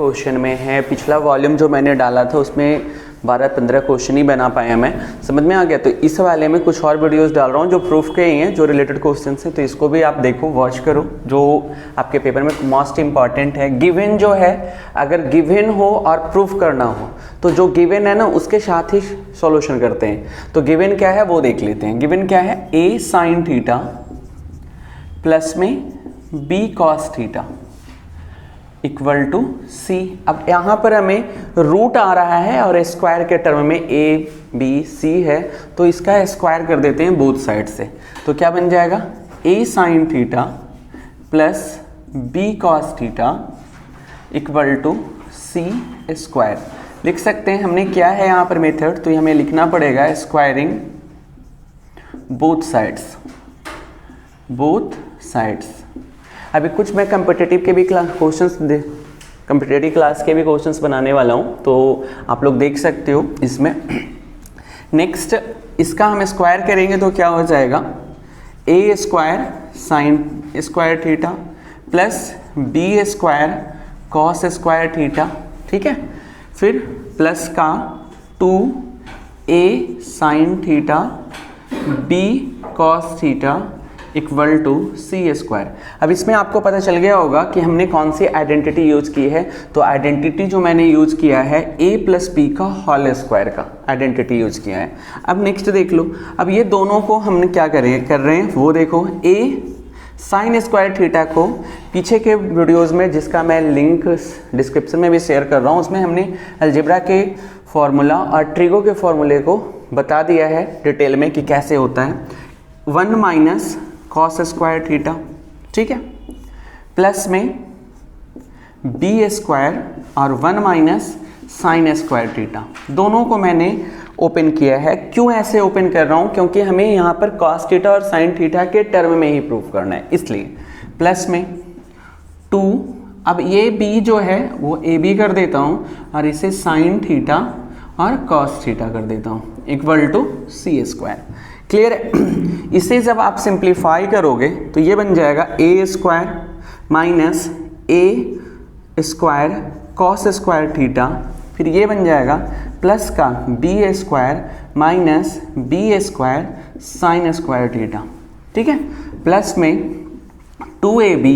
Question में है। पिछला वॉल्यूम जो मैंने डाला था उसमें 12-15 क्वेश्चन ही बना पाया मैं, समझ में आ गया। तो इस वाले में कुछ और वीडियोस डाल रहा हूँ जो प्रूफ के ही हैं, जो रिलेटेड क्वेश्चन हैं, तो इसको भी आप देखो, वॉच करो, जो आपके पेपर में मोस्ट इंपॉर्टेंट है। गिवन जो है, अगर गिवन हो और प्रूफ करना हो तो जो गिवन है ना उसके साथ ही सॉल्यूशन करते हैं। तो गिवन क्या है वो देख लेते हैं। गिवन क्या है, a sin थीटा प्लस में b cos theta equal to C. अब यहाँ पर हमें रूट आ रहा है और स्क्वायर के टर्म में a b c है, तो इसका स्क्वायर कर देते हैं बोथ साइड से। तो क्या बन जाएगा, a sin theta plus b cos theta equal to c square लिख सकते हैं। हमने क्या है यहाँ पर मेथड, तो हमें लिखना पड़ेगा स्क्वायरिंग बोथ साइड्स। अभी कुछ मैं कम्पिटिटिव के भी कम्पिटिटिव क्लास के भी क्वेश्चंस बनाने वाला हूँ, तो आप लोग देख सकते हो इसमें। नेक्स्ट इसका हम स्क्वायर करेंगे तो क्या हो जाएगा, a square sine square theta plus b square cos square theta, ठीक है। फिर प्लस का 2a sine theta b cos theta equal to C square. अब इसमें आपको पता चल गया होगा कि हमने कौन सी आइडेंटिटी यूज की है। तो आइडेंटिटी जो मैंने यूज किया है a प्लस बी का होल स्क्वायर का आइडेंटिटी यूज किया है। अब नेक्स्ट देख लो, अब ये दोनों को हमने क्या कर रहे हैं वो देखो। a साइन स्क्वायर थीटा को पीछे के वीडियोज़ में, जिसका मैं लिंक डिस्क्रिप्शन में भी शेयर कर रहा हूँ, उसमें हमने अलजेब्रा के फॉर्मूला और ट्रिगो के फॉर्मूले को बता दिया है डिटेल में कि कैसे होता है। 1 माइनस कॉस स्क्वायर थीटा, ठीक है, प्लस में बी स्क्वायर और 1 माइनस साइन स्क्वायर थीटा, दोनों को मैंने ओपन किया है। क्यों ऐसे ओपन कर रहा हूँ, क्योंकि हमें यहाँ पर कॉस थीटा और साइन थीटा के टर्म में ही प्रूफ करना है, इसलिए। प्लस में 2, अब ये b जो है वो ए बी कर देता हूँ और इसे साइन थीटा और कॉस थीटा कर देता हूँ equal to C square. Clear है। इसे जब आप सिंप्लीफाई करोगे तो ये बन जाएगा a square minus a square cos square theta, फिर ये बन जाएगा प्लस का b square minus b square sine square theta, ठीक है, प्लस में 2ab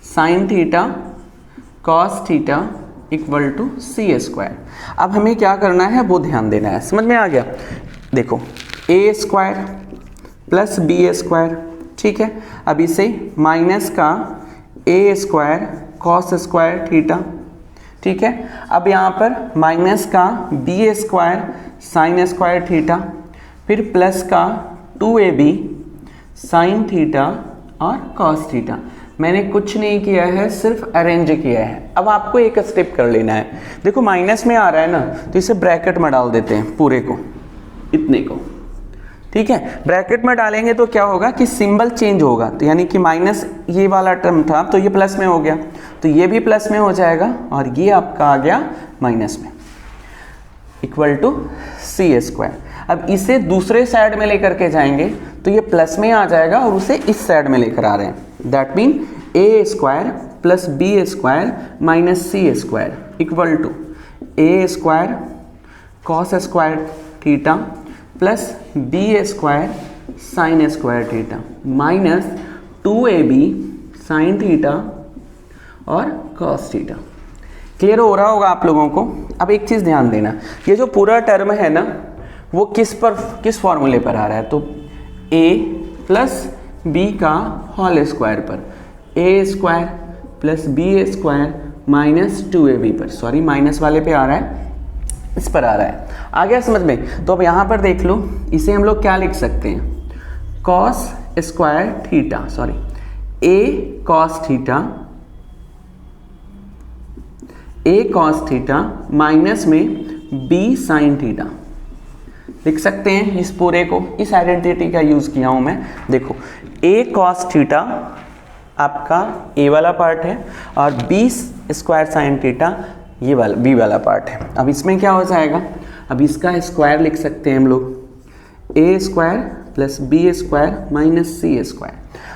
sine theta cos theta equal to C square. अब हमें क्या करना है वो ध्यान देना है, समझ में आ गया। देखो a square plus B square, ठीक है। अब इसे माइनस का a square cos square theta, ठीक है। अब यहाँ पर माइनस का b square sine square theta, फिर प्लस का 2ab साइन थीटा और कॉस थीटा। मैंने कुछ नहीं किया है, सिर्फ अरेंज किया है। अब आपको एक स्टेप कर लेना है। देखो माइनस में आ रहा है ना, तो इसे ब्रैकेट में डाल देते हैं पूरे को, इतने को, ठीक है। ब्रैकेट में डालेंगे तो क्या होगा कि सिंबल चेंज होगा, तो यानी कि माइनस ये वाला टर्म था तो ये प्लस में हो गया, तो ये भी प्लस में हो जाएगा और ये आपका आ गया माइनस में इक्वल टू सी स्क्वायर। अब इसे दूसरे साइड में लेकर के जाएंगे तो ये प्लस में आ जाएगा और उसे इस साइड में लेकर आ रहे हैं। That mean a square plus B square minus C square equal to a square cos square theta plus B square sine square theta minus 2ab sine theta और कॉस थीटा। क्लियर हो रहा होगा आप लोगों को। अब एक चीज़ ध्यान देना, ये जो पूरा टर्म है ना वो किस फॉर्मूले पर आ रहा है, तो a प्लस बी का होल स्क्वायर पर, a square plus B square minus 2ab पर, सॉरी माइनस वाले पे आ रहा है, इस पर आ रहा है। आ गया समझ में। तो अब यहाँ पर देख लो, इसे हम लोग क्या लिख सकते हैं, cos square theta, sorry a cos theta minus में b साइन थीटा लिख सकते हैं। इस पूरे को, इस आइडेंटिटी का यूज किया हूं मैं। देखो a कॉस थीटा आपका a वाला पार्ट है और b स्क्वायर साइन थीटा ये वाला b वाला पार्ट है। अब इसमें क्या हो जाएगा, अब इसका स्क्वायर लिख सकते हैं हम लोग, a square plus B square minus C square.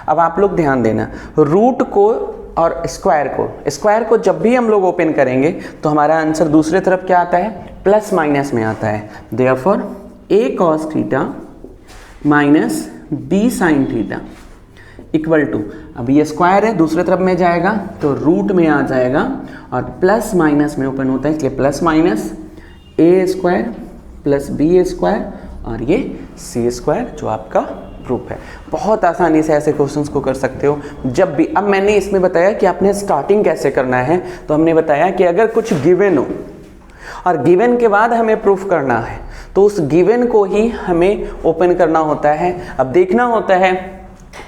अब आप लोग ध्यान देना, रूट को और स्क्वायर को जब भी हम लोग ओपन करेंगे तो हमारा आंसर दूसरे तरफ क्या आता है, प्लस माइनस में आता है। Therefore a cos theta minus b sin theta equal to, अब ये स्क्वायर है दूसरे तरफ में जाएगा तो रूट में आ जाएगा और प्लस माइनस में ओपन होता है, इसलिए plus minus a square plus b square और ये c स्क्वायर जो आपका प्रूफ है। बहुत आसानी से ऐसे क्वेश्चंस को कर सकते हो जब भी। अब मैंने इसमें बताया कि आपने स्टार्टिंग कैसे करना है, तो हमने बताया कि अगर कुछ गिवन हो और गिवन के बाद हमें प्रूफ करना है तो उस गिवन को ही हमें ओपन करना होता है। अब देखना होता है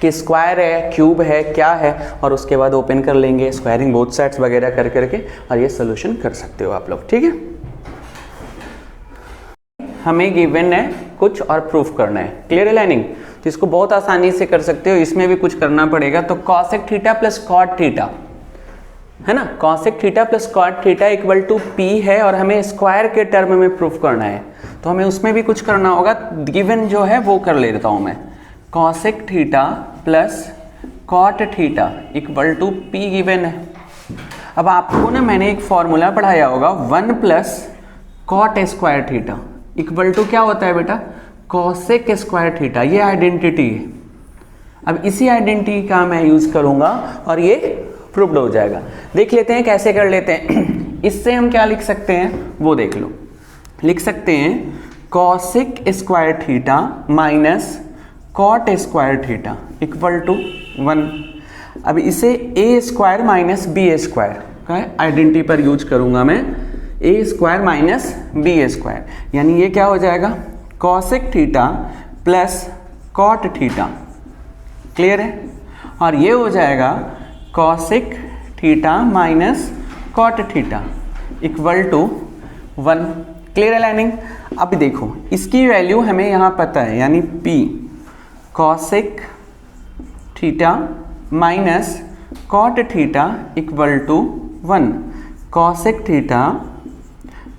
कि स्क्वायर है, क्यूब है, क्या है, और उसके बाद ओपन कर लेंगे, स्क्वायरिंग बोथ साइड्स वगैरह कर करके, और ये सोल्यूशन कर सकते हो आप लोग। ठीक है, हमें गिवन है कुछ और प्रूफ करना है। क्लियर है लाइनिंग? तो इसको बहुत आसानी से कर सकते हो, इसमें भी कुछ करना पड़ेगा। तो cosec theta plus cot theta है ना, cosec theta plus cot theta equal to P है और हमें स्क्वायर के टर्म में प्रूफ करना है, तो हमें उसमें भी कुछ करना होगा। गिवन जो है वो कर लेता हूं मैं, cosec theta plus cot theta equal to P given है। अब आपको ना मैंने एक फॉर्मूला पढ़ाया होगा, 1 plus cot square theta equal to क्या होता है बेटा, कॉसेक स्क्वायर थीटा। ये आइडेंटिटी है। अब इसी आइडेंटिटी का मैं यूज करूंगा और ये प्रूव्ड हो जाएगा। देख लेते हैं कैसे कर लेते हैं। इससे हम क्या लिख सकते हैं वो देख लो। लिख सकते हैं cosec square theta minus cot square theta equal to 1। अब इसे A square minus B square का आइडेंटिटी पर यूज करूंगा मैं, A square minus B square, यानी ये क्या हो जाएगा, cosec theta plus cot theta. Clear है? और ये हो जाएगा cosec theta minus cot theta equal to 1। Clear है लाइनिंग? अब देखो इसकी वैल्यू हमें यहाँ पता है, यानी P cosec theta minus cot theta equal to 1। Cosec theta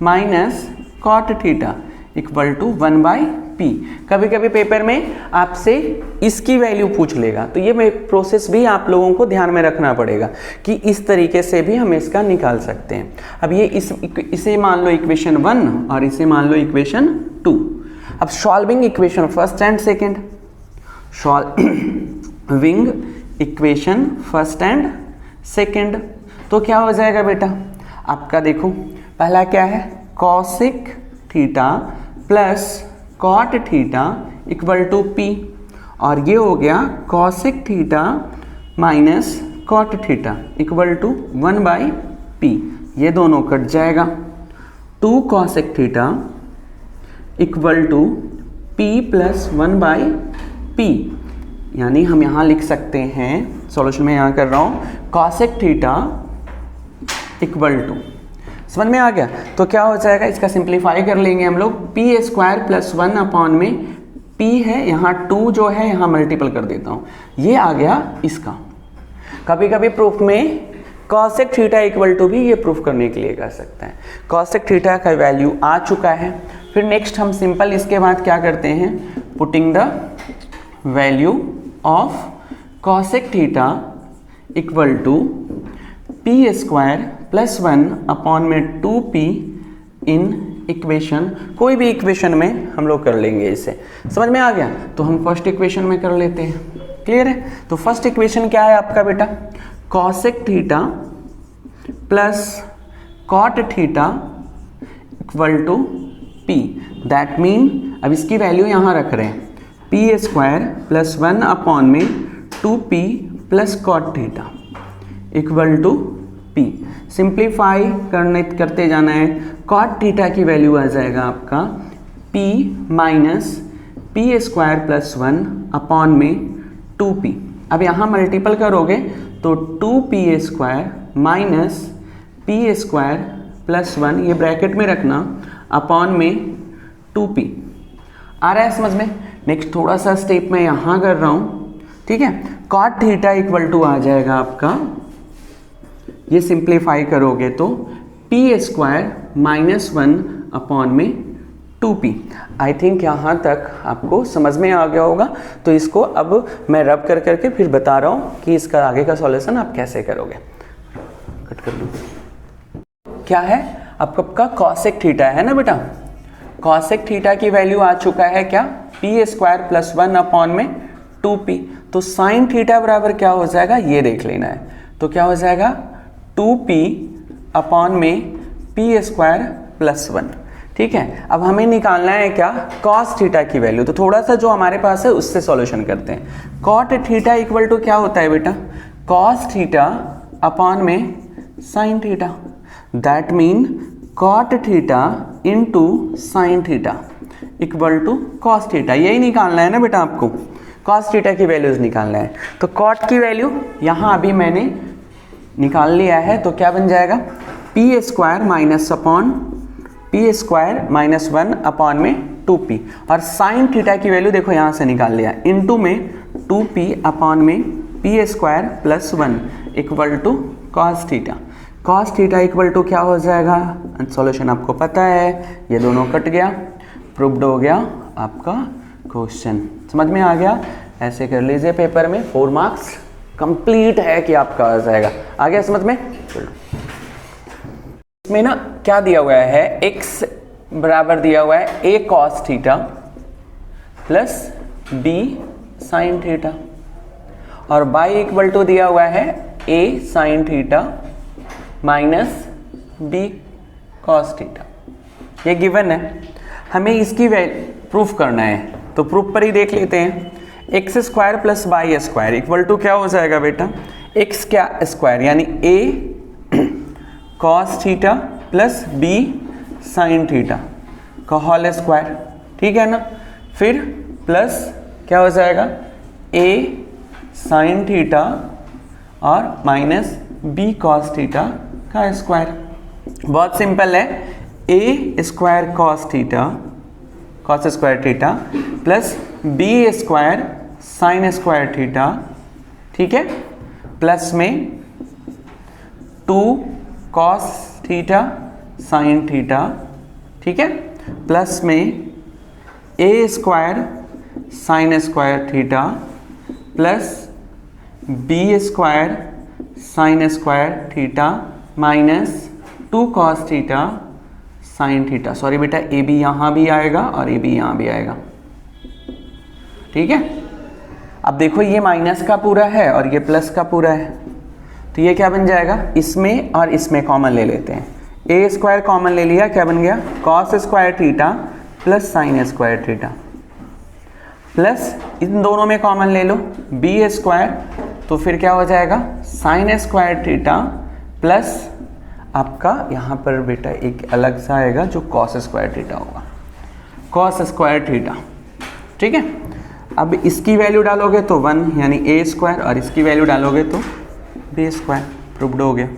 minus cot theta equal to 1/p। कभी कभी पेपर में आपसे इसकी वैल्यू पूछ लेगा, तो ये प्रोसेस भी आप लोगों को ध्यान में रखना पड़ेगा कि इस तरीके से भी हम इसका निकाल सकते हैं। अब ये इसे मान लो इक्वेशन 1 और इसे मान लो इक्वेशन 2। अब solving equation first and second, solving equation first and second, तो क्या हो जाएगा बेटा आपका, देखो पहला क्या है, cosec theta plus cot theta equal to P, और ये हो गया cosec theta minus cot theta equal to 1/p। ये दोनों कट जाएगा। 2 cosec theta equal to p plus 1/p, यानी हम यहाँ लिख सकते हैं, सॉल्यूशन में यहाँ कर रहा हूँ, कॉसेक थीटा इक्वल टू, समझ में आ गया? तो क्या हो जाएगा, इसका सिंप्लीफाई कर लेंगे हम लोग, पी स्क्वायर प्लस 1 अपॉन में p है, यहाँ 2 जो है यहाँ मल्टीपल कर देता हूँ, ये आ गया इसका। कभी कभी प्रूफ में कॉसेक थीटा इक्वल टू भी ये प्रूफ करने के लिए कर सकते हैं। कॉसेक थीटा का वैल्यू आ चुका है। फिर नेक्स्ट हम सिंपल इसके बाद क्या करते हैं, putting the value of cosec theta equal to P square plus 1 upon में 2p इन इक्वेशन, कोई भी इक्वेशन में हम लोग कर लेंगे इसे। समझ में आ गया? तो हम फर्स्ट इक्वेशन में कर लेते हैं। क्लियर है? तो फर्स्ट इक्वेशन क्या है आपका बेटा, cosec theta plus cot theta equal to p। That mean अब इसकी वैल्यू यहाँ रख रहे हैं, पी स्क्वायर प्लस 1 अपॉन में 2p plus cot theta equal to p। Simplify करते जाना है, कॉट थीटा की वैल्यू आ जाएगा आपका p minus P square plus 1 upon में 2p। अब यहाँ मल्टीपल करोगे तो 2p स्क्वायर माइनस पी स्क्वायर प्लस 1, ये ब्रैकेट में रखना, अपॉन में 2p। आ रहा है समझ में? नेक्स्ट थोड़ा सा स्टेप मैं यहाँ कर रहा हूँ, ठीक है। कॉट थीटा इक्वल टू आ जाएगा आपका, ये सिंप्लीफाई करोगे तो पी स्क्वायर माइनस 1 अपॉन में 2p। आई थिंक यहाँ तक आपको समझ में आ गया होगा। तो इसको अब मैं रब कर करके फिर बता रहा हूँ कि इसका आगे का सॉल्यूशन आप कैसे करोगे। कट कर दूँ। क्या है आपका कॉसेक थीटा है ना बेटा। कॉसेक थीटा की वैल्यू आ चुका है क्या, पी स्क्वायर प्लस 1 अपॉन में 2p। तो साइन थीटा बराबर क्या हो जाएगा ये देख लेना है। तो क्या हो जाएगा 2p अपॉन में पी स्क्वायर प्लस 1। ठीक है, अब हमें निकालना है क्या, कॉस थीटा की वैल्यू। तो थोड़ा सा जो हमारे पास है उससे सॉल्यूशन करते हैं। कॉट थीटा इक्वल टू क्या होता है बेटा, कॉस थीटा अपॉन में sine theta. That mean cot theta into sine theta equal to cos theta. यही निकालना है ना बेटा आपको, कॉस थीटा की वैल्यूज निकालना है। तो कॉट की वैल्यू यहाँ अभी मैंने निकाल लिया है। तो क्या बन जाएगा, P square minus upon P square minus 1 upon में 2p। और साइन थीटा की वैल्यू देखो यहाँ से निकाल लिया, इनटू में 2p अपॉन में P square plus 1 equal to cos theta. Cos theta equal to क्या हो जाएगा, सॉल्यूशन आपको पता है, ये दोनों कट गया, प्रूव्ड हो गया आपका क्वेश्चन। समझ में आ गया, ऐसे कर लीजिए पेपर में 4 मार्क्स कंप्लीट है कि आपका आ जाएगा। आ गया समझ में। इसमें ना क्या दिया हुआ है, x बराबर दिया हुआ है a cos theta plus b sign theta, और y इक्वल टू दिया हुआ है a sine theta minus b cos theta. ये गिवन है, हमें इसकी प्रूफ करना है। तो प्रूफ पर ही देख लेते हैं। X square plus Y square equal to क्या हो जाएगा बेटा, एक्स क्या स्क्वायर यानी a cos theta plus B sine theta का होल स्क्वायर। ठीक है ना, फिर प्लस क्या हो जाएगा a साइन थीटा और माइनस b कॉस थीटा का स्क्वायर। बहुत सिंपल है, a square cos theta cos square theta plus b square sine square theta. ठीक है, प्लस में 2 कॉस थीटा साइन थीटा। ठीक है, प्लस में a square sine square theta plus b square sine square theta minus 2 cos theta sine theta. Sorry बेटा, A B यहाँ भी आएगा और ए बी यहाँ भी आएगा। ठीक है, अब देखो ये माइनस का पूरा है और ये प्लस का पूरा है। तो ये क्या बन जाएगा, इसमें और इसमें कॉमन ले लेते हैं। ए स्क्वायर कॉमन ले लिया, क्या बन गया cos square theta plus sine square theta, plus इन दोनों में कॉमन ले लो बी स्क्वायर, तो फिर क्या हो जाएगा साइन स्क्वायर थीटा प्लस आपका यहाँ पर बेटा एक अलग सा आएगा जो कॉस स्क्वायर थीटा होगा, कॉस स्क्वायर थीटा। ठीक है, अब इसकी वैल्यू डालोगे तो 1 यानी ए स्क्वायर, और इसकी वैल्यू डालोगे तो बी स्क्वायर। प्रूव्ड हो गया।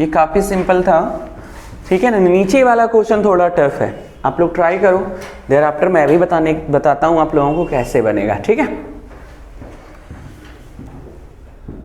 ये काफ़ी सिंपल था। ठीक है ना, नीचे वाला क्वेश्चन थोड़ा टफ है, आप लोग ट्राई करो, देयर आफ्टर मैं भी बताता हूँ आप लोगों को कैसे बनेगा। ठीक है।